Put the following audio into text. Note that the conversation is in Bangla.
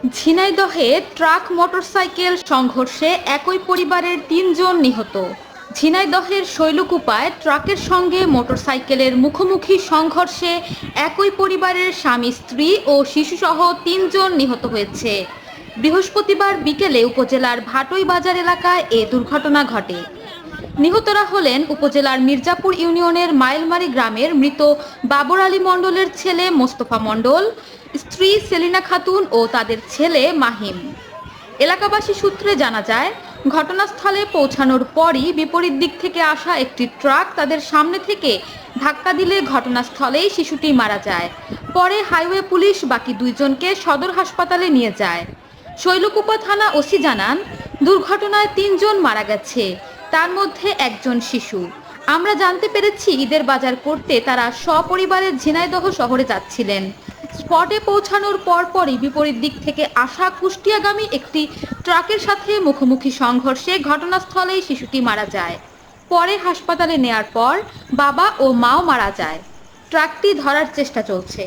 ঝিনাইদহে ট্রাক মোটরসাইকেল সংঘর্ষে একই পরিবারের ৩ জন নিহত। ঝিনাইদহের শৈলকুপায় ট্রাকের সঙ্গে মোটরসাইকেলের মুখোমুখি সংঘর্ষে একই পরিবারের স্বামী স্ত্রী ও শিশুসহ ৩ জন নিহত হয়েছে। বৃহস্পতিবার বিকেলে উপজেলার ভাটই বাজার এলাকায় এ দুর্ঘটনা ঘটে। নিহতরা হলেন উপজেলার মির্জাপুর ইউনিয়নের মাইলমারি গ্রামের মৃত বাবর আলী মণ্ডলের ছেলে মোস্তফা মণ্ডল, স্ত্রী সেলিনা খাতুন ও তাদের ছেলে মাহিম। এলাকাবাসী সূত্রে জানা যায়, ঘটনাস্থলে পৌঁছানোর পরই বিপরীত দিক থেকে আসা একটি ট্রাক তাদের সামনে থেকে ধাক্কা দিলে ঘটনাস্থলেই শিশুটি মারা যায়। পরে হাইওয়ে পুলিশ বাকি ২ জনকে সদর হাসপাতালে নিয়ে যায়। শৈলকুপা থানা ওসি জানান, দুর্ঘটনায় ৩ জন মারা গেছে, তার মধ্যে একজন শিশু। আমরা জানতে পেরেছি ঈদের বাজার করতে তারা সপরিবারে ঝিনাইদহ শহরে যাচ্ছিলেন। স্পটে পৌঁছানোর পরপরই বিপরীত দিক থেকে আসা কুষ্টিয়াগামী একটি ট্রাকের সাথে মুখোমুখি সংঘর্ষে ঘটনাস্থলেই শিশুটি মারা যায়। পরে হাসপাতালে নেয়ার পর বাবা ও মাও মারা যায়। ট্রাকটি ধরার চেষ্টা চলছে।